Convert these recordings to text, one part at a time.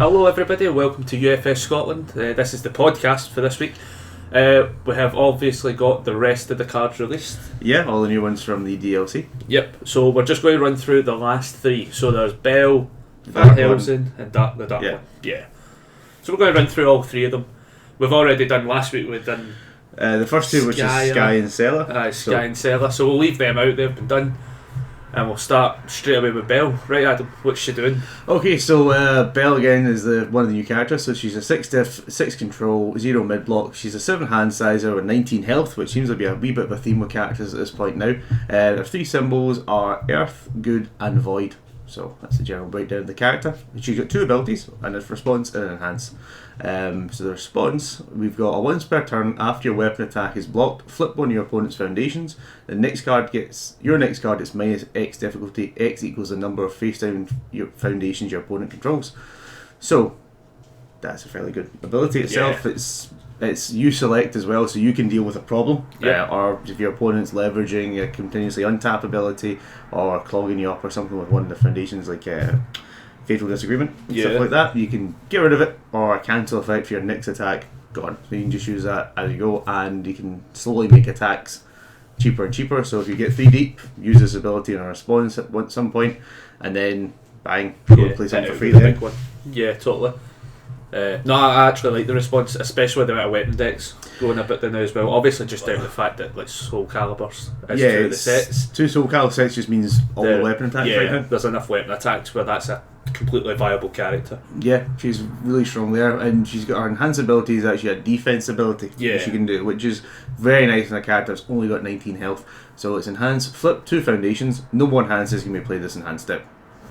Hello everybody, welcome to UFScotland. This is the podcast for this week. We have obviously got the rest of the cards released. Yeah, all the new ones from the DLC. Yep, so we're just going to run through the last three. So there's Belle, Van Helsing and the Dark One. Yeah. So we're going to run through all three of them. We've already done, last week we've done the first two, which is Sky and Sela. Sky and Sela, so we'll leave them out, they've been done. And we'll start straight away with Belle. Right, Adam, what's she doing? Okay, so Belle again is one of the new characters. So she's a 6 diff, 6 control, 0 mid block. She's a 7 hand sizer with 19 health, which seems to be a wee bit of a theme with characters at this point now. Her 3 symbols are Earth, Good and Void. So that's the general breakdown of the character. She's got 2 abilities, and it's Response and Enhance. So the response, we've got a once per turn after your weapon attack is blocked, flip one of your opponent's foundations. Your next card gets minus X difficulty. X equals the number of face down your foundations your opponent controls. So that's a fairly good ability itself. Yeah. It's you select as well, so you can deal with a problem. Yeah. Or if your opponent's leveraging a continuously untap ability or clogging you up or something with one of the foundations, like Fatal Disagreement, stuff like that, you can get rid of it, or a cancel effect for your next attack, gone. So you can just use that as you go, and you can slowly make attacks cheaper and cheaper. So if you get 3 deep, use this ability in a response at some point, and then bang, go play something for free then. Yeah, totally. No, I actually like the response, especially with the amount of weapon decks going a bit there now as well. Obviously, just down to the fact that like Soul Calibers is 2 of the sets. 2 Soul Calibur sets just means all the weapon attacks right now. There's enough weapon attacks where that's a completely viable character. Yeah, she's really strong there, and she's got her enhanced ability is actually a defense ability that she can do, which is very nice in a character that's only got 19 health. So it's enhanced, flip 2 foundations, no more enhances can be played this enhanced step.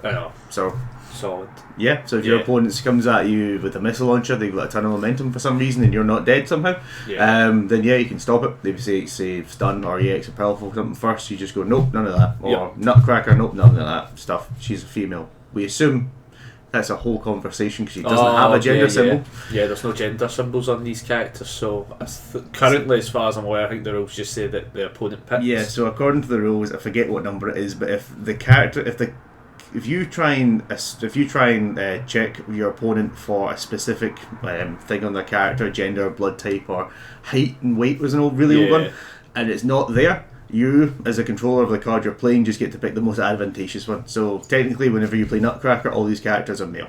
I know. So solid. Yeah, so if your opponent comes at you with a missile launcher, they've got a ton of momentum for some reason and you're not dead somehow, then you can stop it. They say stun or EX or powerful something first, you just go nope, none of that. Or Nutcracker, nope, none of that stuff. She's a female. We assume that's a whole conversation because she doesn't have a gender symbol. Yeah, there's no gender symbols on these characters, so currently, as far as I'm aware, I think the rules just say that the opponent picks. Yeah, so according to the rules, I forget what number it is, but if you try and check your opponent for a specific thing on their character, gender, blood type, or height and weight was an old one, and it's not there, you, as a controller of the card you're playing, just get to pick the most advantageous one. So technically, whenever you play Nutcracker, all these characters are male.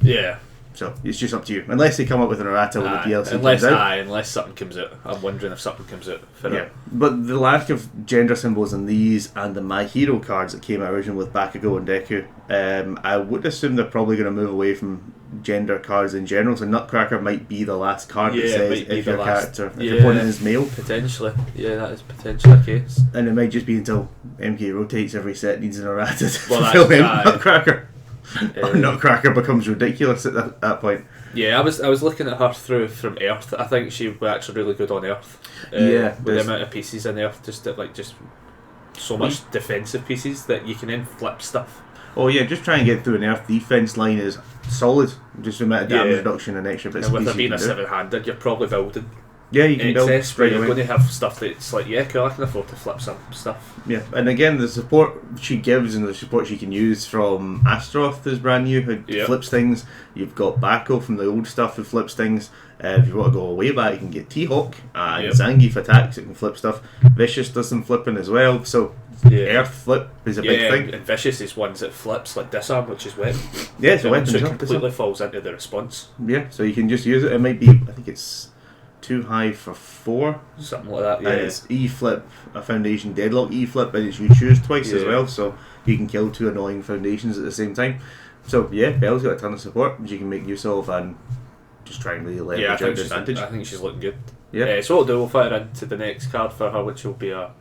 Yeah. So it's just up to you, unless they come up with an errata when the DLC comes out. Unless something comes out. I'm wondering if something comes out for it. But the lack of gender symbols in these and the My Hero cards that came out originally with Bakugo and Deku, I would assume they're probably going to move away from gender cards in general. So Nutcracker might be the last card that says if your opponent is male. Potentially, that is potentially the case. And it might just be until MK rotates every set needs an errata to fill in Nutcracker. Nutcracker becomes ridiculous at that point. Yeah, I was looking at her from Earth. I think she was actually really good on Earth. With the amount of pieces in Earth, just so much defensive pieces that you can then flip stuff. Oh yeah, just try and get through an Earth defense line is solid. Just the amount of damage reduction and extra bits. And with her being a 7-handed, you're probably building. Yeah, you can build straight away. You're going to have stuff that's like, cool, I can afford to flip some stuff. Yeah, and again, the support she gives and the support she can use from Astaroth is brand new, who flips things. You've got Bako from the old stuff who flips things. If you want to go way back, you can get T-Hawk and Zangief attacks that can flip stuff. Vicious does some flipping as well, so Earth flip is a big thing. And Vicious is ones that flips, like Disarm, which is weapon. Yeah, it's a weapon. So it completely falls into the response. Yeah, so you can just use it. It might be, I think it's too high for 4, something like that. And it's E flip, a foundation deadlock E flip, and it's you choose twice as well, so you can kill 2 annoying foundations at the same time. So Belle's got a ton of support which you can make use of and just try and really leverage out the advantage. I think she's looking good. Yeah. So what we'll do, we'll fire into the next card for her, which will be a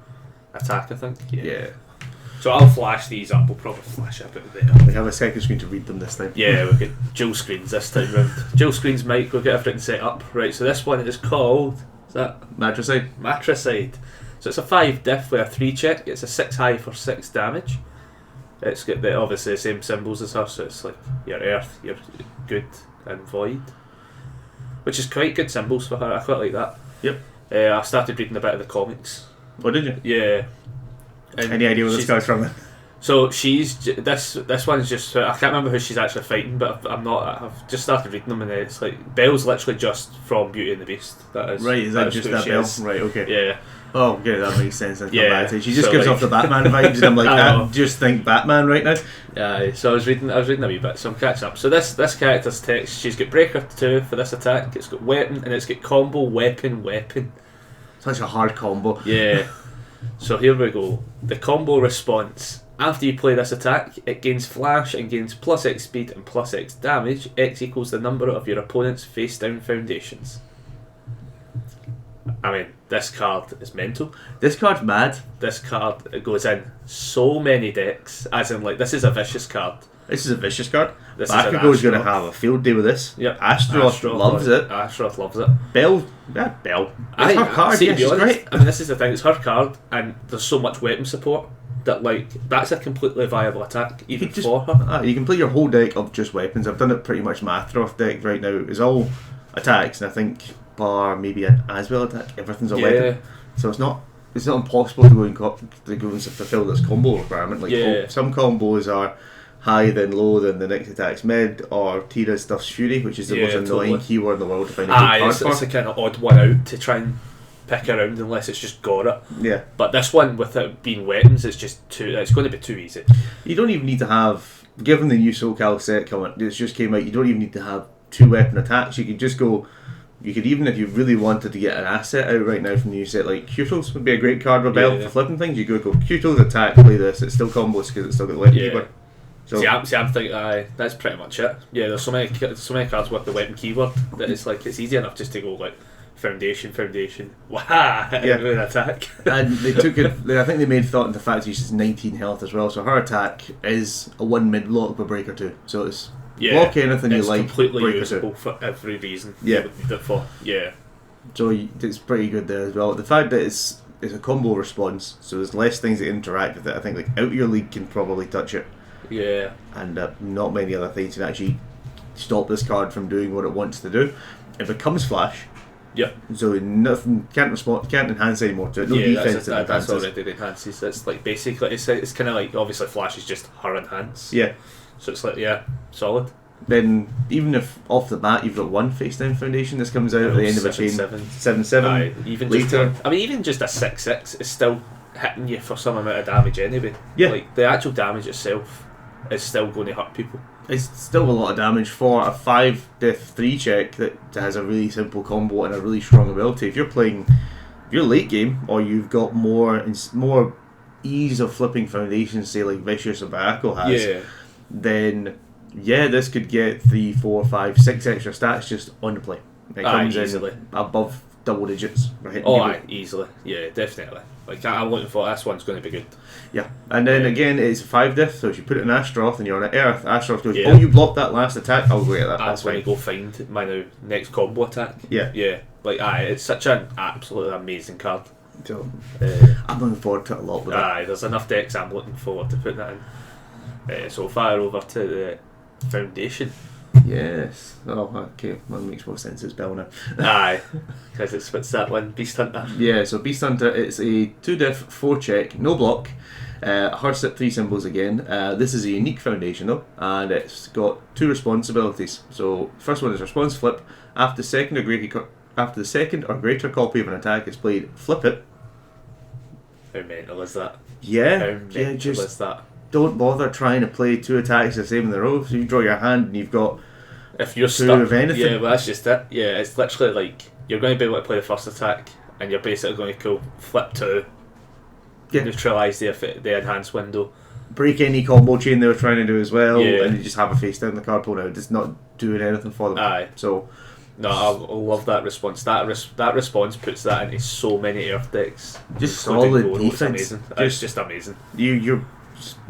attack, I think. Yeah. So I'll flash these up. We'll probably flash up out there. We have a second screen to read them this time. Yeah, we've got dual screens this time round. Dual screens mic, we'll get everything set up. Right, so this one is called... Is that? Matricide. Matricide. So it's a 5 diff with a 3 check. It's a 6 high for 6 damage. It's got obviously the same symbols as her, so it's like your Earth, your Good and Void. Which is quite good symbols for her. I quite like that. Yep. I started reading a bit of the comics. Oh, did you? Yeah. Any idea where this guy's from? So this one's just, I can't remember who she's actually fighting, but I've just started reading them, and it's like Belle's literally just from Beauty and the Beast. That is Right, is that just that Belle? Is. Right, okay. Yeah. Oh, okay, that makes sense. Yeah. She just gives off the Batman vibes, and I'm like, I just think Batman right now. Yeah, so I was reading a wee bit, so I'm catching up. So this character's text, she's got Breaker 2 for this attack, it's got Weapon, and it's got Combo, Weapon. Such a hard combo. Yeah. So here we go. The combo response. After you play this attack, it gains flash and gains plus X speed and plus X damage. X equals the number of your opponent's face down foundations. I mean, this card is mental. This card's mad. This card, it goes in so many decks, as in like, this is a vicious card. This is a vicious card. This Bakugo's going to have a field day with this. Yep. Astaroth loves it. Astaroth loves it. Belle. It's her card. See, Yeah, to be she's honest, great. I mean, this is the thing, it's her card, and there's so much weapon support that, like, that's a completely viable attack, even for her. You can play your whole deck of just weapons. I've done it pretty much. My Astaroth deck right now is all attacks, and I think bar maybe an Aswell attack, everything's a weapon. So it's not impossible to go and fulfill this combo requirement. Like some combos are high then low, then the next attack's mid, or Tira's stuff's Fury, which is the most annoying keyword in the world to find a good card for. It's a kind of odd one out to try and pick around unless it's just got it. Yeah. But this one, with it being weapons, it's going to be too easy. You don't even need to have, given the new SoCal set it's just came out, you don't even need to have 2 weapon attacks. You could just go, you could even, if you really wanted to get an asset out right now from the new set, like Cutles would be a great card rebel for flipping things. You go Cutles attack, play this, it's still combos because it's still got the weapon keyword. So I'm thinking that's pretty much it. Yeah, there's so many cards with the weapon keyword that it's like, it's easy enough just to go like foundation, wah, and attack. And they took it. I think they made thought into the fact that she's 19 health as well. So her attack is a 1 mid block with Breaker 2. So it's block anything you like. It's completely Breaker usable 2. for every reason. Yeah. So it's pretty good there as well. The fact that it's a combo response, so there's less things that interact with it. I think like Out Your League can probably touch it. Yeah. And not many other things can actually stop this card from doing what it wants to do. It becomes flash. Yeah. So nothing can't enhance anymore to it. No defense that that's enhances. already the enhances. It's like basically it's kind of like, obviously Flash is just her enhance. Yeah. So it's like solid. Then even if off the bat you've got 1 face down foundation, this comes out at the end of a chain 7/7. Even later. Even just a 6/6 is still hitting you for some amount of damage anyway. Yeah. Like the actual damage itself is still going to hurt people. It's still a lot of damage for a 5 death 3 check that has a really simple combo and a really strong ability. If you're late game, or you've got more ease of flipping foundations, say like Vicious or Barako has, then this could get 3, 4, 5, 6 extra stats just on the play. It comes easily in above double digits for hitting people. Easily. Yeah, definitely. Like I'm looking for this one's going to be good. Yeah, and then again it's a 5 diff, so if you put it in Astaroth and you're on Earth, Astaroth goes, you blocked that last attack, I'll go get that. That's when you go find my next combo attack. Yeah. Like it's such an absolutely amazing card. So I'm looking forward to it a lot with that. There's enough decks I'm looking forward to putting that in. So fire over to the Foundation. Yes. Oh, okay. That makes more sense. It's Bell now. Because it's that one, Beast Hunter. Yeah, so Beast Hunter, it's a 2 diff, 4 check, no block. Hearts at 3 symbols again. This is a unique foundation though, and it's got 2 responsibilities. So first one is response flip. After the second or greater copy of an attack is played, flip it. How mental is that? Yeah. How mental is that? Don't bother trying to play 2 attacks the same in a row. So you draw your hand and you've got, if you're 2 stuck of anything. Yeah, well that's just it. Yeah, it's literally like you're going to be able to play the first attack, and you're basically going to go flip 2, neutralise the enhanced window, break any combo chain they were trying to do as well, Yeah. and you just have a face down the card pull now. It's not doing anything for them. Aye. So no, I love that response. That response puts that into so many Earth decks. just solid defense. It's amazing. It's just amazing. Your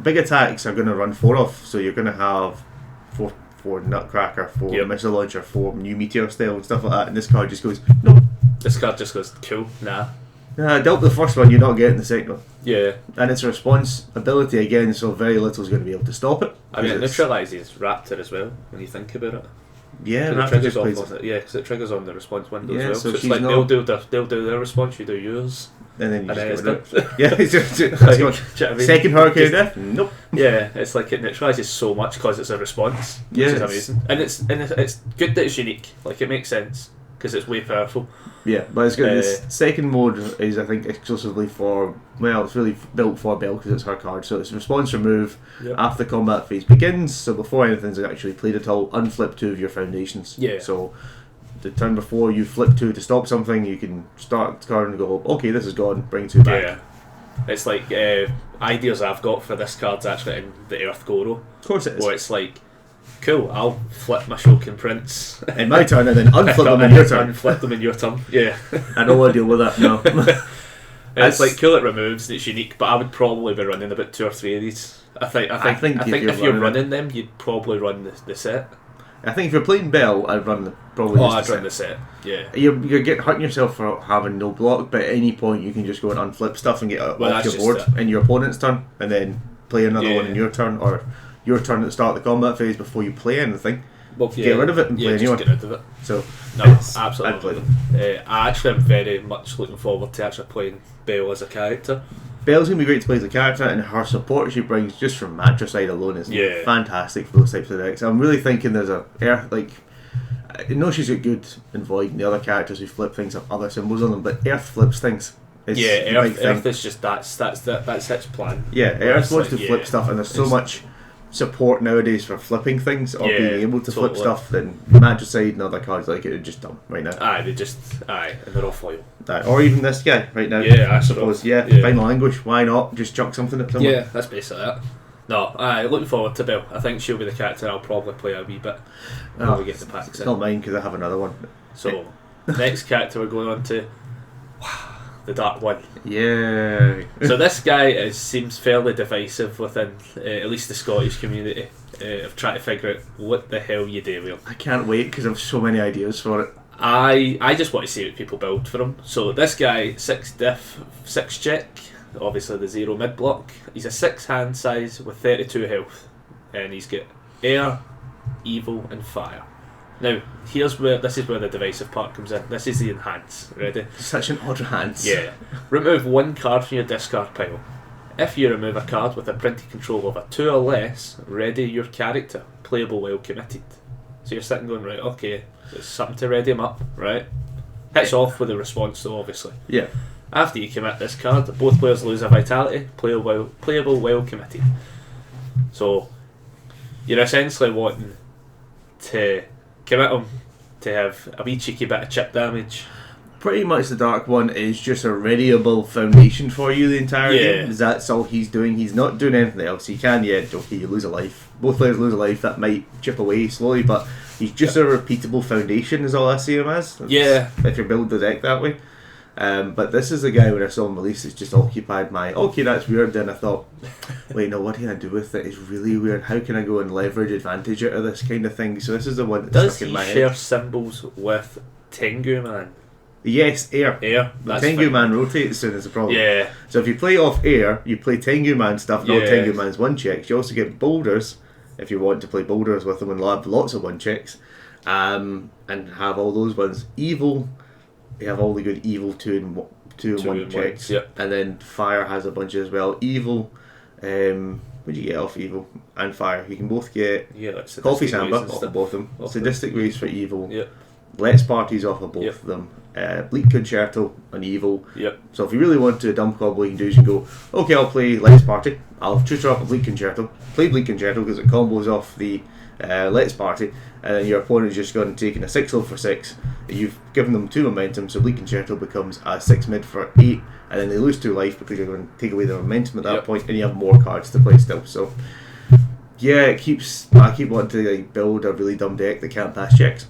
big attacks are going to run 4 off, so you're going to have 4 Nutcracker, 4 Missile Launcher, 4 New Meteor Style and stuff like that, and this card just goes, no. This card just goes, cool, nah. Dealt the first one, you're not getting the second one. Yeah. And it's a response ability again, so very little is going to be able to stop it. I mean, it neutralises Raptor as well, when you think about it. Yeah, It that's triggers just off. Because it triggers on the response window Yeah, as well. so So it's she's like not- they'll do their response, you do yours, and then you and then just it's get rid done. of it. Yeah, it's just, Like, it's do gone. you know what I mean? Second hurricane Just- death? Nope. Yeah, it's like it neutralises so much because it's a response, which Yeah, is it's- amazing, and it's good that it's unique. Like it makes sense because it's way powerful. Yeah, but it's good. This second mode is, I think, exclusively for, well, it's really built for Belle because it's her card. So it's response remove Yep. after the combat phase begins. So before anything's actually played at all, unflip 2 of your foundations. Yeah. So the turn before you flip 2 to stop something, you can start the card and go, okay, this is gone, bring 2 back. Yeah, it's like ideas I've got for this card's actually in the Earth Goro, Of course it is. where it's like, cool, I'll flip my Shokin Prince. In my turn, and then unflip them in and your turn. Unflip them in your turn. Yeah. I don't want to deal with that, no. It's like cool, it removes, it's unique, but I would probably be running about 2 or 3 of these. I think if you're running them, you'd probably run the set. I think if you're playing Belle, I'd run probably I'd just the run the set. Yeah. You're getting hurting yourself for having no block, but at any point you can just go and unflip stuff and get it Well, off that's your just board in your opponent's turn, and then play another one in Yeah. your turn, or your turn at the start of the combat phase before you play anything. Well, Get rid of it and play a new just one. get rid of it. So No, it's- absolutely. I'd play them. I actually am very much looking forward to actually playing Belle as a character. Belle's gonna be great to play as a character, and her support she brings just from matricide alone is Yeah. fantastic for those types of decks. I'm really thinking there's a like. I know she's got good and void and the other characters who flip things have other symbols on them, but Earth flips things. It's Yeah, the big Earth, thing. Earth is just that's its plan. Yeah, Where Earth it's wants like, to flip yeah, stuff, and there's so it's- much support nowadays for flipping things or Yeah, being able to flip totally. stuff that Matricide and other cards like it are just dumb right now. And they're all foil. Or even this guy right now. Yeah, I suppose. Yeah, Yeah. final anguish. Why not? Just chuck something at someone. Yeah, that's basically it. No, looking forward to Belle. I think she'll be the character I'll probably play a wee bit when Oh, we get the packs it's in. not mine because I have another one. So, next character we're going on to, the Dark One. Yeah. So this guy seems fairly divisive within at least the Scottish community of trying to figure out what the hell you do with him. I can't wait because I have so many ideas for it. I just want to see what people build for him. So this guy, 6 diff, 6 check, obviously the 0 mid block. He's a 6 hand size with 32 health, and he's got air, evil, and fire. Now this is where the divisive part comes in. This is the enhance. Ready? Such an odd hand. Yeah. Remove 1 card from your discard pile. If you remove a card with a printed control of a 2 or less, ready your character. Playable while committed. So you're sitting going, right, okay, there's something to ready him up, right? Hits off with a response though, obviously. Yeah. After you commit this card, both players lose a vitality, playable while committed. So you're essentially wanting to commit him to have a wee cheeky bit of chip damage. Pretty much the Dark One is just a readyable foundation for you the entire Yeah. game. That's all he's doing. He's not doing anything else. He can, okay, you lose a life. Both players lose a life. That might chip away slowly, but he's just a repeatable foundation is all I see him as. Yeah. If you build the deck that way. But this is the guy when I saw him release, it's just occupied my, okay, that's weird. Then I thought, wait, no, what can I do with it? It's really weird. How can I go and leverage advantage out of this kind of thing? So this is the one that Does stuck in he my share head. symbols with Tengu Man? Yes, air. Air. The That's Tengu fine. Man rotates soon is the problem. Yeah. So if you play off air, you play Tengu Man stuff, not Yeah. Tengu Man's 1 checks. You also get boulders, if you want to play boulders with them and have lots of 1 checks. And have all those ones. Evil, you have all the good evil 2 and 1 and checks. ones, yep. And then fire has a bunch as well. Evil, what do you get off evil? And fire. You can both get Yeah, like sadistic Coffee ways Samba and off stuff. of both of them. Off Sadistic Ways for evil. Yep. Let's Parties off of both Yep. of them. Bleak Concerto and evil. Yep. So if you really want to a dumb combo, you can do is you go, okay, I'll play Let's Party. I'll tutor up a Bleak Concerto. Play Bleak Concerto because it combos off the Let's Party, and then your opponent's just gone and taken a 6 low for 6. You've given them 2 momentum, so Bleak Concerto becomes a 6 mid for 8, and then they lose 2 life because you're going to take away their momentum at that Yep. point, and you have more cards to play still. So yeah, I keep wanting to like, build a really dumb deck that can't pass checks.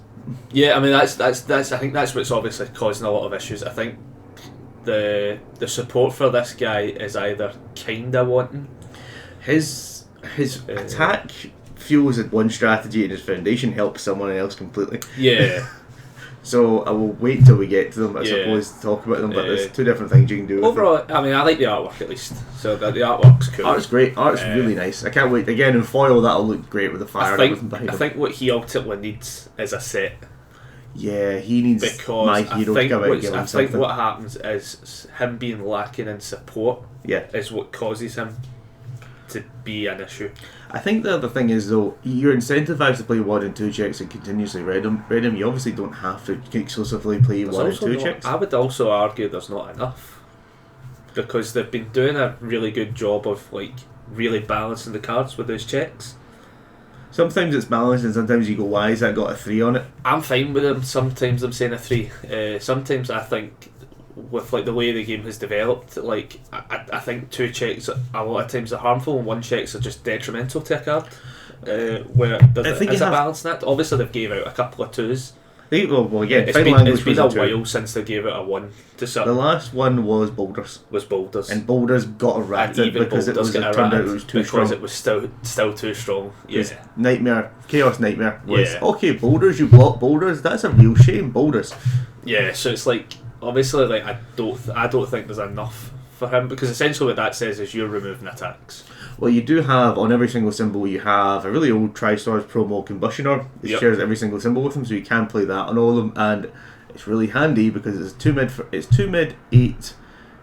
Yeah, I mean that's I think that's what's obviously causing a lot of issues. I think the support for this guy is either kinda wanting. His attack fuels at one strategy, and his foundation helps someone else completely. Yeah. So I will wait till we get to them, I Yeah. suppose, to talk about them. But there's two different things you can do with them. Overall, I mean, I like the artwork at least. So the artwork's cool. Art's great. Art's really nice. I can't wait. Again, in foil, that'll look great with the fire and everything behind him. I think what he ultimately needs is a set. Yeah, he needs Because my hero to come out and give him I something. think what happens is him being lacking in support is what causes him to be an issue. I think the other thing is, though, you're incentivized to play 1 and 2 checks and continuously read them. You obviously don't have to exclusively play 1 and 2 checks. I would also argue there's not enough, because they've been doing a really good job of like really balancing the cards with those checks. Sometimes it's balanced and sometimes you go, why has that got a 3 on it? I'm fine with them. Sometimes I'm saying a 3. Sometimes I think with like the way the game has developed, like I think 2 checks a lot of times are harmful and 1 checks are just detrimental to a card. Where there's a balance in that. Obviously they've gave out a couple of 2s. Well, again, it's been a while since they gave out a 1 to something. The last one was Boulders. And Boulders got a ratted because it turned out it was too strong. Because it was still too strong. Yeah. Chaos Nightmare was okay. Boulders, you block Boulders. That's a real shame. Boulders. Yeah, so it's like obviously like I don't think there's enough for him, because essentially what that says is you're removing attacks. Well, you do have, on every single symbol, you have a really old Tri-Stars promo Combustion Orb. It shares every single symbol with them, so you can play that on all of them, and it's really handy because it's 2 mid, 8,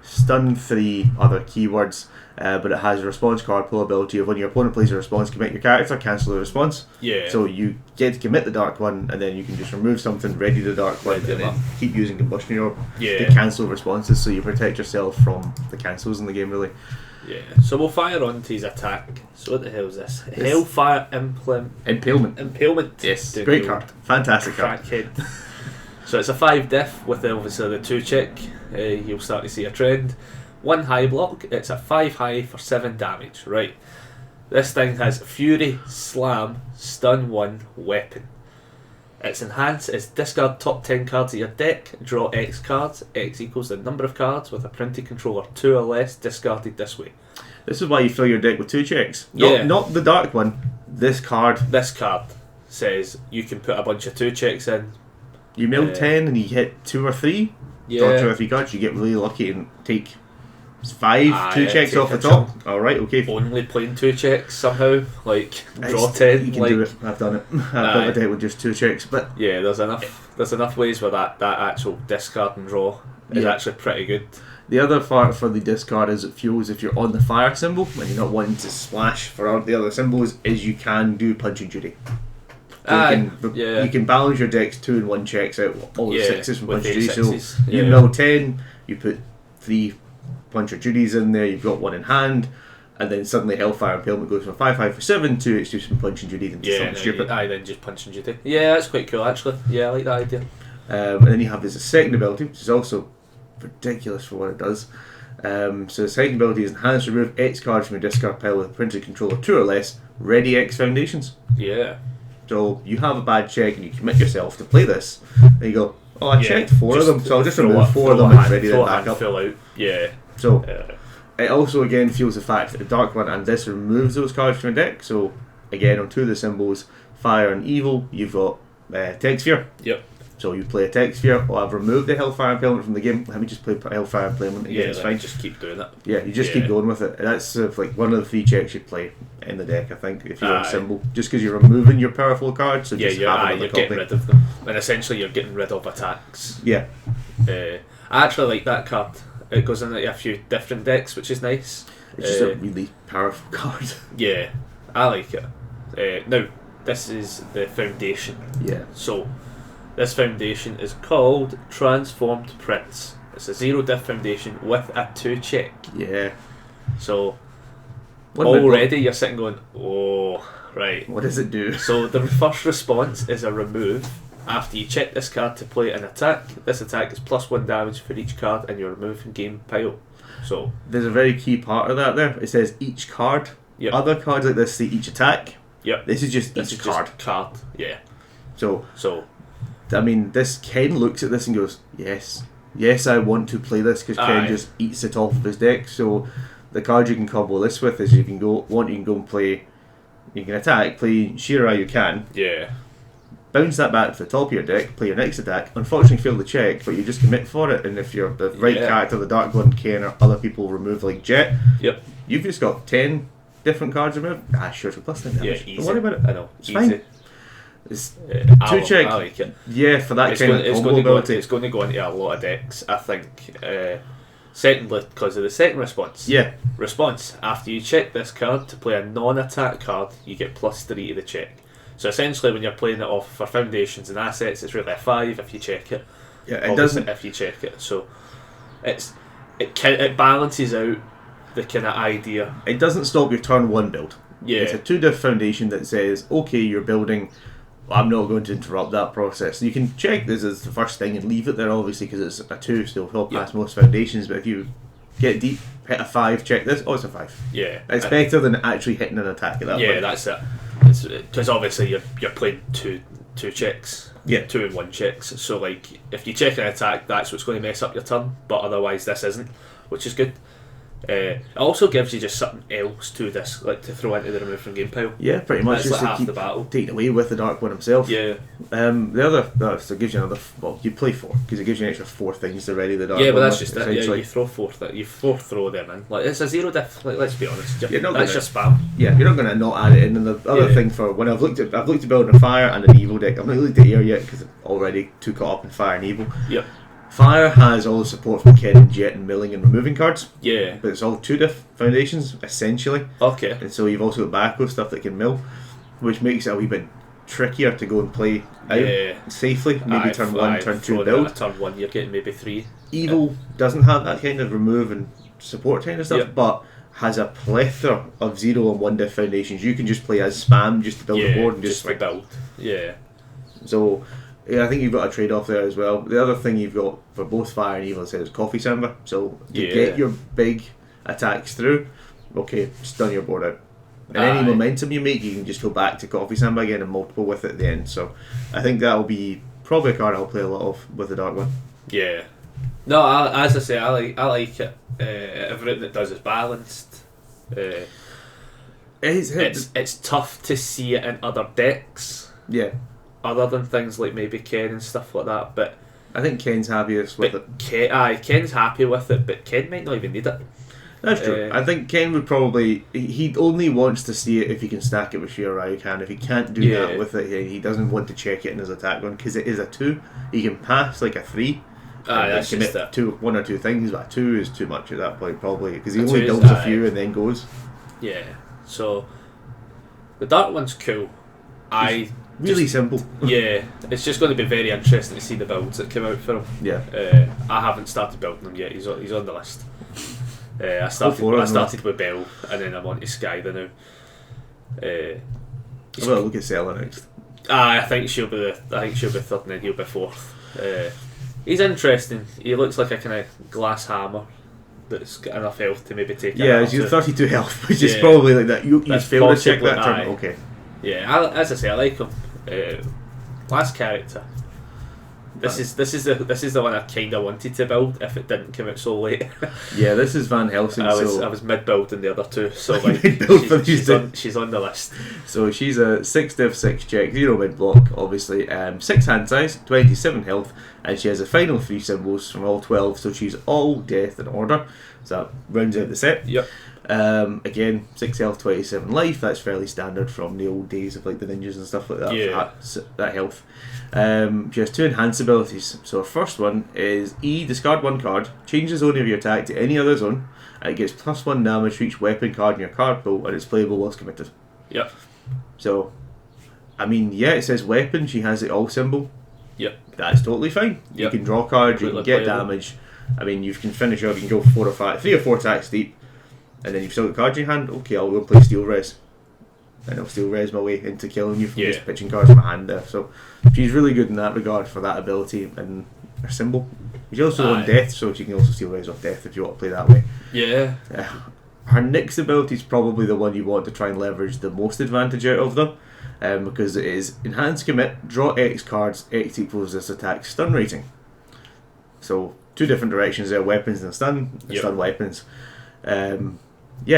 stun 3 other keywords, but it has a response card pull ability of when your opponent plays a response, commit your character, cancel the response. Yeah. So you get to commit the dark one, and then you can just remove something, ready the dark one, and then keep using Combustion Orb to cancel responses, so you protect yourself from the cancels in the game, really. Yeah, so we'll fire on to his attack. So what the hell is this? Hellfire Impalement. Yes, great card. Fantastic card. Crackhead. So it's a 5 diff with obviously the 2 check. You'll start to see a trend. 1 high block. It's a 5 high for 7 damage. Right. This thing has Fury, Slam, Stun 1, Weapon. Its enhance is discard top 10 cards of your deck, draw X cards. X equals the number of cards with a printed controller 2 or less discarded this way. This is why you fill your deck with 2 checks. Not the dark one. This card. This card says you can put a bunch of 2 checks in. You mill 10 and you hit 2 or 3. Draw 2 or 3 cards. You get really lucky and take 5 2 checks off the top. Alright, okay. Only playing 2 checks somehow, like draw 10. You can do it. I've done it. I've built a deck with just 2 checks, but yeah, there's enough ways where that actual discard and draw is actually pretty good. The other part for the discard is it fuels if you're on the fire symbol and you're not wanting to splash for the other symbols, is you can do Punch and Judy. You can balance your deck's 2 and 1 checks out all the 6s from Punch and Judy. So you mill 10, you put 3 Punch or Judy's in there, you've got 1 in hand, and then suddenly Hellfire Impalement goes from 5 for 7 to it's just from Punch and Judy into something stupid. Then just Punch and Judy. Yeah, that's quite cool actually. Yeah, I like that idea. And then you have this second ability, which is also ridiculous for what it does. So the second ability is enhance, remove X cards from your discard pile with a printed controller 2 or less, ready X foundations. Yeah. So you have a bad check and you commit yourself to play this. And you go, I checked 4 of them, so I'll just remove 4 of them and ready them back up. Fill out. Yeah. So it also again fuels the fact that the dark one and this removes those cards from your deck. So again, on 2 of the symbols, fire and evil, you've got Tech Sphere. Yep. So you play a Tech Sphere. Well, I've removed the Hellfire Impalement from the game. Let me just play Hellfire Impalement again. It's fine. Just keep doing that. Yeah, you just keep going with it. That's like one of the 3 checks you play in the deck, I think, if you're on symbol. Just because you're removing your powerful cards. So you're getting rid of them, and essentially you're getting rid of attacks. Yeah. I actually like that card. It goes into a few different decks, which is nice. It's just a really powerful card. Yeah, I like it. Now, this is the foundation. Yeah. So, this foundation is called Transformed Prince. It's a 0 diff foundation with a 2 check. Yeah. So, already you're sitting going, oh, right. What does it do? So, the first response is a remove. After you check this card to play an attack, this attack is +1 damage for each card in your remove from game pile. So there's a very key part of that there. It says each card. Yep. Other cards like this say each attack. Yep. This is just each card. Yeah. So I mean, Ken looks at this and goes, yes, I want to play this, because Ken just eats it off of his deck. So the card you can combo this with is you can go and play. You can attack, play Shira. You can. Yeah. bounce that back to the top of your deck, play your next attack. Unfortunately, fail the check, but you just commit for it. And if you're the right character, the Dark One, Ken, or other people remove like Jet, you've just got 10 different cards removed. Sure, so plus 10 damage. easy. Don't worry about it. I know, it's easy. fine. It's 2 check. I like it. Yeah, for that It's kind going, of it's, combo going to go ability. into, it's going to go into a lot of decks, I think. Secondly, because of the second response. Yeah. Response: after you check this card to play a non-attack card, you get +3 to the check. So essentially, when you're playing it off for foundations and assets, it's really a 5 if you check it. Yeah, it Obviously, doesn't. if you check it. So it balances out the kind of idea. It doesn't stop your turn 1 build. Yeah. It's a 2-diff foundation that says, okay, you're building. I'm not going to interrupt that process. You can check this as the first thing and leave it there, obviously, because it's a 2, so it'll pass most foundations. But if you get deep, hit a 5, check this. Oh, it's a 5. Yeah. It's better than actually hitting an attack at that point. Yeah, that's it. Because obviously you're playing two checks. Yeah. 2 and 1 checks. So like if you check an attack, that's what's going to mess up your turn. But otherwise, this isn't, which is good. It also gives you just something else to this, like to throw into the remove from game pile. Yeah, pretty much. That's Just like to half keep the battle. taking away with the Dark One himself. Yeah. The other, so it gives you another. Well, you play 4 because it gives you an extra 4 things to ready the Dark Yeah, One. but that's with, just it. Yeah, you throw 4 you throw them in. Like it's a 0 diff. Like let's be honest. You're not that's gonna- just spam. Yeah, you're not going to not add it in. And the other Yeah. thing for when I've looked at building a fire and an evil deck. I've not looked at air yet because I've already too caught up in fire and evil. Yep. Fire has all the support from Ken and Jet and milling and removing cards, Yeah. but it's all 2-diff foundations essentially. Okay. And so you've also got Backo stuff that can mill, which makes it a wee bit trickier to go and play out Yeah. safely. Maybe turn 1, turn 2 build. Turn 1, you're getting maybe 3. Evil doesn't have that kind of remove and support kind of stuff, Yep. but has a plethora of 0 and 1-diff foundations. You can just play as spam just to build a board and just to build. Yeah. So yeah, I think you've got a trade off there as well. The other thing you've got for both Fire and Evil is Coffee Samba. So to get your big attacks through, okay, stun your board out. And any momentum you make, you can just go back to Coffee Samba again and multiple with it at the end. So I think that'll be probably a card I'll play a lot of with the Dark One. Yeah. No, as I say, I like it. Everything it does is balanced. It's tough to see it in other decks. Yeah. Other than things like maybe Ken and stuff like that, but I think Ken's happiest with it. Ken's happy with it, but Ken might not even need it. That's true. I think Ken would probably... He only wants to see it if he can stack it with Sheer Ryokan. If he can't do that with it, he doesn't want to check it in his attack run, because it is a 2. He can pass like a 3. That's commit just it. 1 or 2 things, but a 2 is too much at that point, probably, because he A only 2 is builds a few and then goes. Yeah. So, the Dark One's cool. Really simple. Yeah, it's just going to be very interesting to see the builds that come out for him. Yeah. I haven't started building them yet. He's on the list. I started with Bell, and then I'm on to Skyda now. Well, look at Sella next. I think she'll be third, and then he'll be fourth. He's interesting. He looks like a kind of glass hammer that's got enough health to maybe take. Yeah, he's 32 health, which is probably like that. You failed to check that turn. Okay. Yeah, as I say, I like him. Last character. This is the one I kind of wanted to build if it didn't come out so late. Yeah, this is Van Helsing. I was mid building the other two, so like she's on the list. So she's a 6-div 6 check, 0 mid block, obviously. 6 hand size, 27 health, and she has the final 3 symbols from all 12. So she's all death in order. So that rounds out the set. Yep. Again, 6 health, 27 life. That's fairly standard from the old days of like the ninjas and stuff like that. Yeah. That health. She has 2 enhanced abilities. So her first one is discard 1 card, change the zone of your attack to any other zone, and it gets +1 damage for each weapon card in your card pool, and it's playable whilst committed. Yep. So, I mean, yeah, it says weapon. She has the all symbol. Yep. That's totally fine. Yep. You can draw cards. You can get damage. I mean, you can finish off. You can go 4 or 5, 3 or 4 attacks deep. And then you've still got cards in your hand. Okay, I'll go play Steel Res. And I'll Steel Res my way into killing you from just pitching cards in my hand there. So she's really good in that regard for that ability and her symbol. She's also on death, so she can also Steel Res off death if you want to play that way. Yeah. Her next ability is probably the one you want to try and leverage the most advantage out of them. Because it is enhance commit, draw X cards, X equals this attack's stun rating. So 2 different directions there, weapons and stun weapons.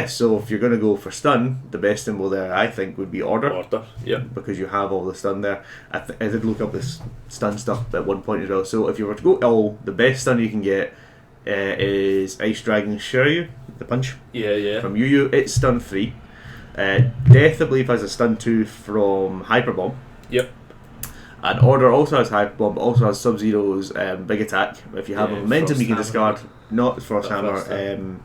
So if you're going to go for stun, the best symbol there, I think, would be order. Order, yep. Because you have all the stun there. I did look up this stun stuff at one point as well. So if you were to go all, the best stun you can get is Ice Dragon Shiryu, the punch. Yeah. From UU, it's stun 3. Death, I believe, has a stun 2 from Hyper Bomb. Yep. And Order also has Hyper Bomb, but also has Sub-Zero's big attack. If you have a momentum, you can discard. Not Frost Hammer.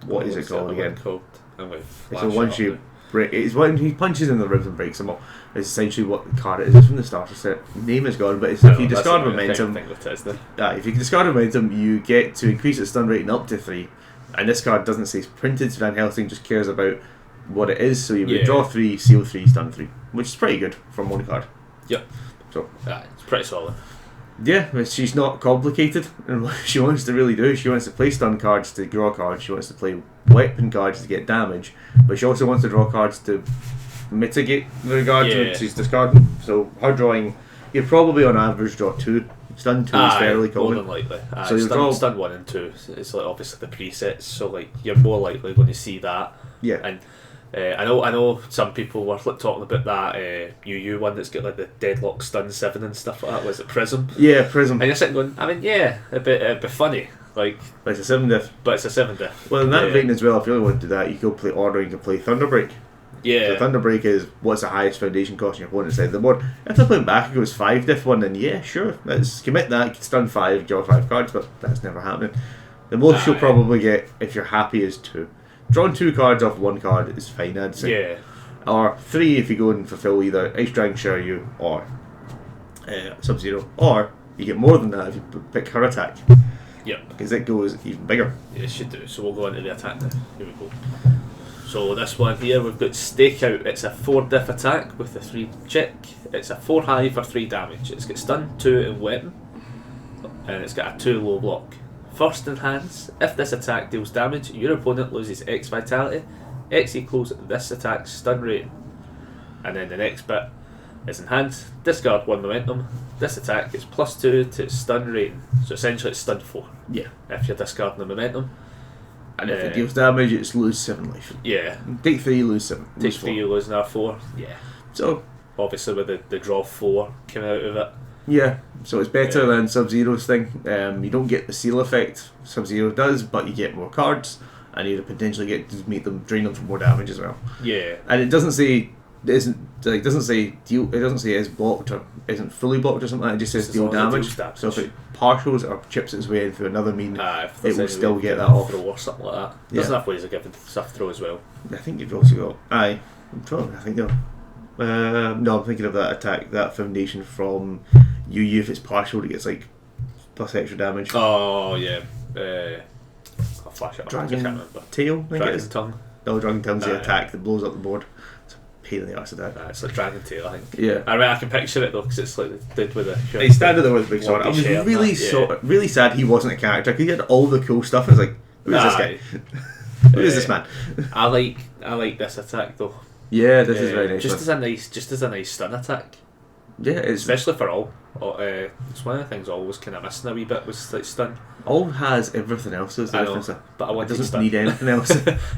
What is it called again? It's a one shape break. It's when he punches in the ribs and breaks them all. It's essentially what the card it is. It's from the starter set. Name is gone, but it's if you discard momentum. If you discard momentum, you get to increase its stun rating up to 3. And this card doesn't say it's printed, so Van Helsing just cares about what it is. So you would draw 3, seal 3, stun 3, which is pretty good from one card. Yep. So it's pretty solid. Yeah, but she's not complicated, and what she wants to really do, she wants to play stun cards to draw cards, she wants to play weapon cards to get damage, but she also wants to draw cards to mitigate the regard to what she's discarding. So her drawing, you'd probably on average draw 2. Stun 2 is fairly common. More than likely. So you stun 1 and 2, it's like obviously the presets, so like you're more likely going to see that. Yeah. And I know some people were talking about that UU one that's got like the Deadlock Stun 7 and stuff like that. Was it Prism? Yeah, Prism. And you're sitting going, I mean, it'd be funny. Like, but it's a 7 diff. But it's a 7 diff. Well, in that vein as well, if you really want to do that, you can play Order, you can play Thunderbreak. Yeah. So Thunderbreak is what's the highest foundation cost on your opponent's side of the board. If they're playing back, it goes 5 diff one, then yeah, sure, let's commit that, stun 5, draw 5 cards, but that's never happening. The most you'll probably get, if you're happy, is 2. Drawing 2 cards off 1 card is fine, I'd say. Yeah. Or 3 if you go and fulfill either Ice Dragon Shiryu or Sub-Zero. Or you get more than that if you pick her attack. Yep. Because it goes even bigger. Yeah, it should do. So we'll go into the attack now. Here we go. So this one here, we've got Stakeout. It's a 4 diff attack with a 3 check. It's a 4 high for 3 damage. It's got stun, 2 and weapon. And it's got a 2 low block. First in hands, if this attack deals damage, your opponent loses X vitality. X equals this attack's stun rating. And then the next bit is in hand, discard 1 momentum. This attack is +2 to its stun rating. So essentially it's stun 4. Yeah. If you're discarding the momentum. And if it deals damage, it's lose 7 life. Yeah. Take 3, lose 7. Take 3, you lose another 4. Yeah. So obviously with the draw 4 coming out of it. Yeah, so it's better than Sub-Zero's thing. You don't get the seal effect Sub-Zero does, but you get more cards, and you potentially get to make them drain them for more damage as well. Yeah. And it doesn't say it doesn't say it's blocked or isn't fully blocked or something like that. It just says deal damage. So if it partials or chips its way in through another mean, it will still get that off. Throw or something like that. There's enough ways of giving stuff throw as well. I think you've also got I'm thinking of that attack, that foundation from UU. If it's partial, it gets like plus extra damage. Oh yeah. I'll flash it up. Dragon I can't remember. Tail. Dragon Tongue. No, Dragon Tongue's the attack that blows up the board. It's a pain in the arse of that. It's like Dragon Tail, I think. Yeah. I can picture it though, because it's like they did with a. He standing there with a big sword. I was really sad he wasn't a character because he had all the cool stuff. I was like, who is this guy? Who is this man? I like this attack though. Yeah, this is very nice. Just as a nice stun attack. Yeah, it's especially for all. It's one of the things I always kind of missing a wee bit was like stun. All has everything else. Is the difference? But I want it doesn't need anything else.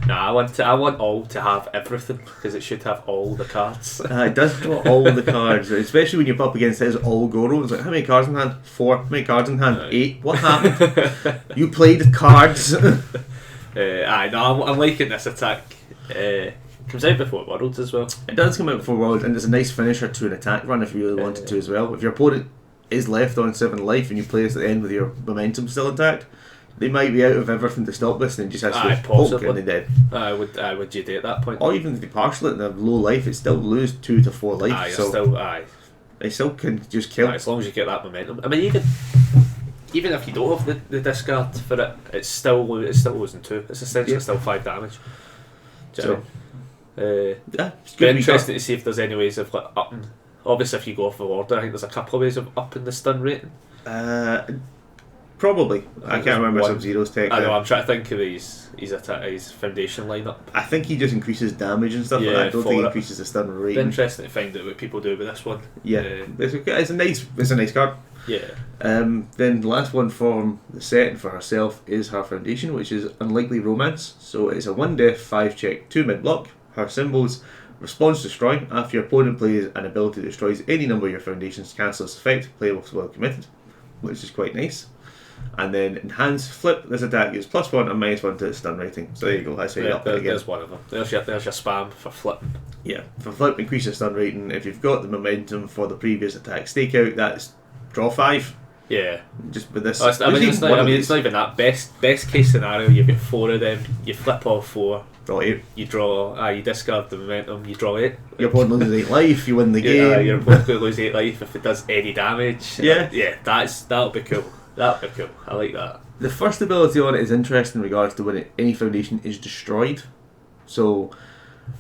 I want all to have everything because it should have all the cards. It does draw all the cards, especially when you're up against it as all Goro. It's like, how many cards in hand? 4. How many cards in hand? 8. What happened? You played cards. I'm liking this attack. Comes out before Worlds as well. It does come out before Worlds, and it's a nice finisher to an attack run if you really wanted to as well. If your opponent is left on 7 life and you play this at the end with your momentum still intact, they might be out of everything to stop this and just has to poke and they're dead. Would you do at that point? Or even if they partial it and they're low life, it still lose 2 to 4 life. They still can just kill. As long as you get that momentum. I mean, even if you don't have the discard for it, it's still losing 2. It's essentially still 5 damage. It's be interesting to see if there's any ways of like upping. Obviously, if you go off the order, I think there's a couple of ways of upping the stun rating. Probably. I can't remember one. Sub-Zero's tech. I know, I'm trying to think of his foundation lineup. I think he just increases damage and stuff like that. I don't think he increases the stun rate. It's interesting to find out what people do with this one. Yeah, it's a nice card. Yeah. Then the last one from the set and for herself is her foundation, which is Unlikely Romance. So it's a 1 def, 5 check, 2 mid block. Her symbols: response destroy. After your opponent plays an ability that destroys any number of your foundations, cancel its effect. Player will well committed, which is quite nice. And then enhance flip. This attack is +1 and -1 to its stun rating. So there you go. That's how you up it again. There's one of them. There's your spam for flip. Yeah, for flip, increase your stun rating. If you've got the momentum for the previous attack stakeout, that's draw 5. Yeah. Just with this. It's not even that. Best case scenario, you've got 4 of them. You flip all 4. Draw 8. You draw. You discard the momentum. You draw 8. Your opponent loses 8 life. You win the game. Your opponent's going to lose 8 life if it does any damage. Yeah. Yeah. That'll be cool. That'll be cool. I like that. The first ability on it is interesting in regards to when any foundation is destroyed. So,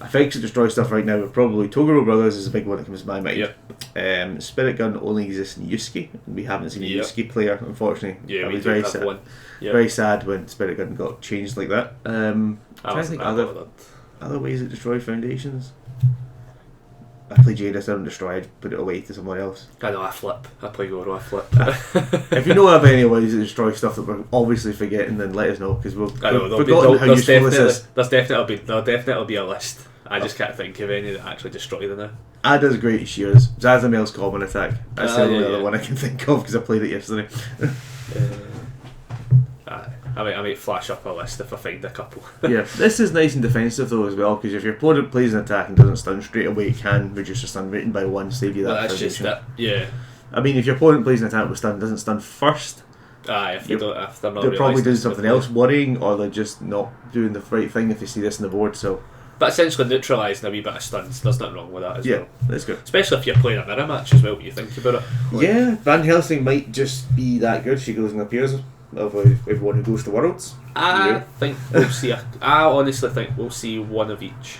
effects that destroy stuff right now are probably Toguro Brothers is a big one that comes to my mind. Yep. Spirit Gun only exists in Yusuke. We haven't seen a Yusuke player, unfortunately. Yeah, I we was do very have sad. one. Yep. Very sad when Spirit Gun got changed like that. I'm trying to think other ways that destroy foundations. I play Jadis, I don't destroy it, put it away to someone else. I know, I flip. I play Goro, I flip. If you know of any ways that destroy stuff that we're obviously forgetting, then let us know, because we've forgotten how useful this is. There'll definitely be a list. I just can't think of any that actually destroy them now. Ada's great shears. Zazamel's common attack. That's the only other one I can think of, because I played it yesterday. I might flash up a list if I find a couple. Yeah, this is nice and defensive though as well, because if your opponent plays an attack and doesn't stun straight away, it can reduce your stun rating by 1, save you that that's foundation. just that. Yeah. I mean, if your opponent plays an attack with stun, doesn't stun first. If they're not, they're probably doing something else, worrying, or they're just not doing the right thing if they see this on the board. So, but essentially neutralising a wee bit of stuns, there's nothing wrong with that as well. Yeah, that's good. Especially if you're playing a mirror match as well. When you think about it. Yeah, Van Helsing might just be that good. She goes and appears of everyone who goes to Worlds. I think we'll see. I honestly think we'll see one of each.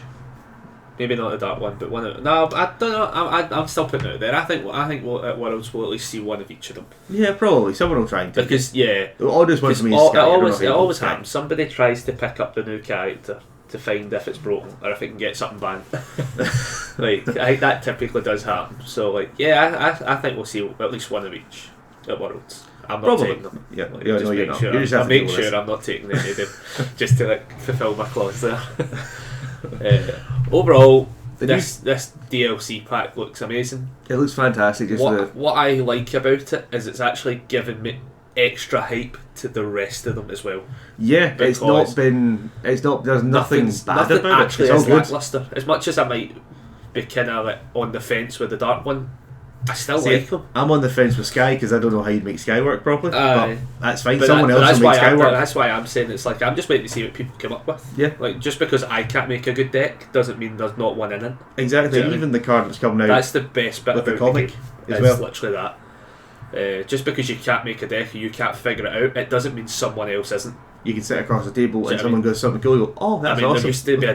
Maybe not a dark one, but one of. No, I don't know. I'm still putting it out there. I think we'll, at Worlds we'll at least see one of each of them. Yeah, probably someone will try and because the oddest one for me is Sky. It always happens. Somebody tries to pick up the new character to find if it's broken or if it can get something banned. I think that typically does happen. So I think we'll see at least one of each at Worlds. I'm not taking them. Yeah, you're not. I'm making sure I'm not taking any of them just to fulfil my clause there. Overall, this DLC pack looks amazing. It looks fantastic. What I like about it is it's actually given me extra hype to the rest of them as well. Yeah, there's nothing bad about it. Actually, it's all good. Lackluster. As much as I might be kind of on the fence with the dark one, I still like them. I'm on the fence with Sky because I don't know how you'd make Sky work properly. But that's fine. Someone else will make Sky work. That's why I'm saying it's I'm just waiting to see what people come up with. Yeah. Just because I can't make a good deck doesn't mean there's not one in it. Exactly. Even the card that's coming out. That's the best bit with about the comic the game. as well. It's literally that. Just because you can't make a deck or you can't figure it out, it doesn't mean someone else isn't. You can sit across the table and someone goes something cool. You go, oh, that's awesome. There used to be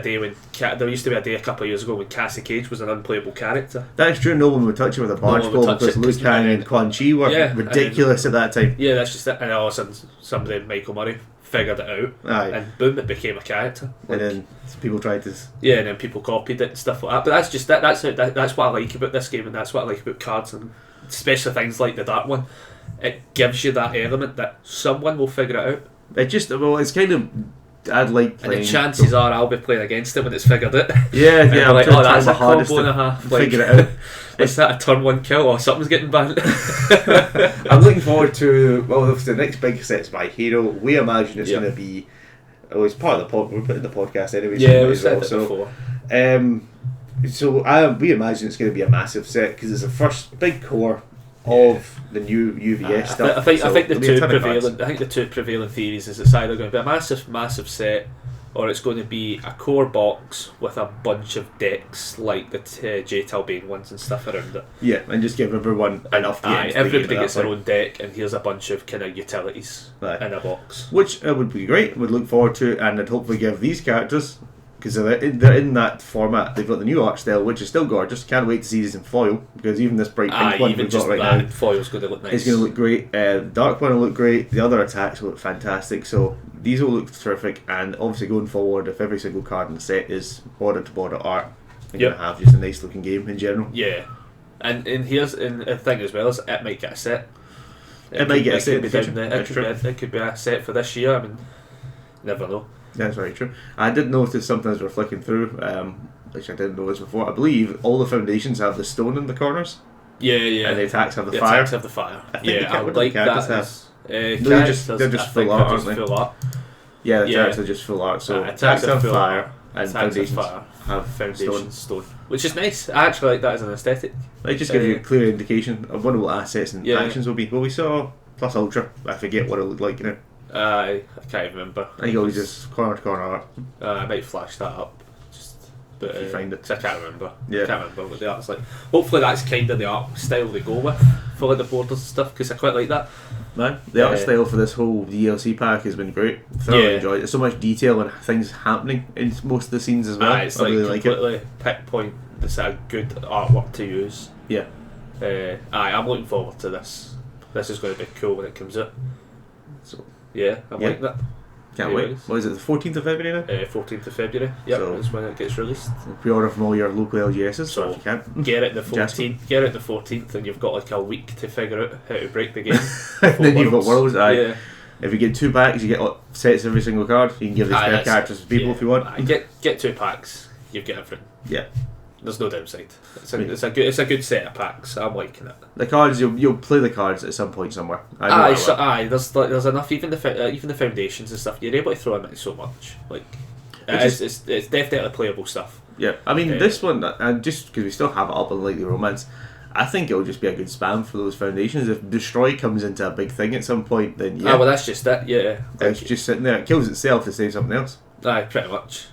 a day a couple of years ago when Cassie Cage was an unplayable character. That's true. No one would touch it with a barge pole because Liu Kang and Quan Chi were ridiculous at that time. Yeah, that's just it. And all of a sudden, somebody, Michael Murray, figured it out, and boom, it became a character. And then people tried to. Yeah, and then people copied it and stuff like that. But that's just that's what I like about this game, and that's what I like about cards, and especially things like the dark one. It gives you that element that someone will figure it out. It's kind of. I'd like playing. And the chances are I'll be playing against it when it's figured out. Yeah. I'm like, that's a combo and a half. Figure it out. Is that a turn 1 kill or something's getting banned? I'm looking forward to the next big set's My Hero. We imagine it's going to be. It's part of the pod. We're putting the podcast anyway. Yeah, we've said it before. We imagine it's going to be a massive set because it's the first big core of the new UVS stuff. I think the two prevailing theories is it's either going to be a massive set, or it's going to be a core box with a bunch of decks like the J Talbane ones and stuff around it. Yeah, and just give everyone enough games. Everybody gets their own deck, and here's a bunch of kind of utilities in a box, which would be great. Would look forward to, and I'd hopefully give these characters because they're in that format. They've got the new art style, which is still gorgeous. Can't wait to see these in foil, because even this bright pink one we've got right now, foil's going to look nice. It's going to look great. The dark one will look great. The other attacks will look fantastic. So these will look terrific. And obviously going forward, if every single card in the set is border to border art, you're going to have just a nice looking game in general. Yeah, and here's the thing as well, is it might get a set. It might get a set. It could be a set for this year. I mean, never know. That's very true. I did notice something as we're flicking through, which I didn't notice before. I believe all the foundations have the stone in the corners. Yeah, yeah. And the attacks have the fire. Attacks have the fire. I think I would like that. They're just full art, aren't they? Full art. Yeah, the attacks are just full art. So attacks have fire, and foundations have stone. Which is nice. I actually like that as an aesthetic. It just gives you a clear indication of what assets and actions will be. Well, we saw Plus Ultra. I forget what it looked like, I can't even remember. I think it was just corner to corner art. I might flash that up. But if you find it. I can't remember. Yeah. I can't remember what the art's like. Hopefully that's kind of the art style they go with for like the borders and stuff, because I quite like that. Man, the art style for this whole DLC pack has been great. Thoroughly enjoyed it. There's so much detail and things happening in most of the scenes as well. It's completely pinpoint the sort of good artwork to use. Yeah. I'm looking forward to this. This is going to be cool when it comes out. So yeah, I'm liking that. Can't wait. What is it, the 14th of February now? 14th of February, yeah, so that's when it gets released. Pre-order from all your local LGSs, so if you can. Get it the 14th, and you've got like a week to figure out how to break the game. And then you've got Worlds, yeah. If you get 2 packs, you get sets every single card. You can give the spare characters to people if you want. Get 2 packs, you get everything. Yeah. There's no downside. It's a good set of packs. I'm liking it. The cards you'll play the cards at some point somewhere. There's enough. Even the foundations and stuff. You're able to throw them in so much. Like it's definitely playable stuff. Yeah, I mean this one, and just because we still have it up on Lightly Romance, I think it'll just be a good spam for those foundations. If Destroy comes into a big thing at some point, then yeah. Well, that's just it. Yeah, it's just sitting there. It kills itself to save something else. Pretty much.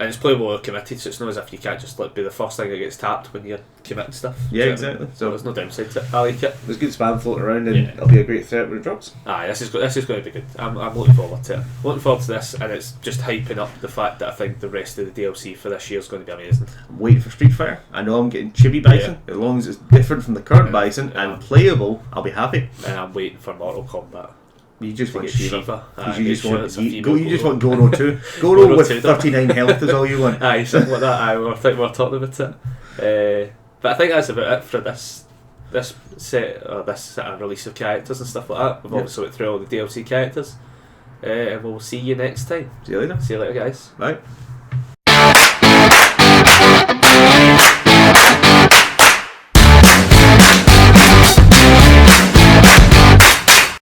And it's playable or committed, so it's not as if you can't just be the first thing that gets tapped when you're committing stuff. Yeah, exactly. So there's no downside to it. I like it. There's good spam floating around, and it'll be a great threat when it drops. This is going to be good. I'm looking forward to it. Looking forward to this, and it's just hyping up the fact that I think the rest of the DLC for this year is going to be amazing. I'm waiting for Street Fighter. I know I'm getting Chibi Bison. As long as it's different from the current Bison and playable, I'll be happy. And I'm waiting for Mortal Kombat. You just want Shiva. You just want Goro too. Goro with 39 health is all you want. Something like that. We were talking about it. But I think that's about it for this set, or this sort of release of characters and stuff like that. We've obviously went through all the DLC characters. And we'll see you next time. See you later. See you later, guys. Bye.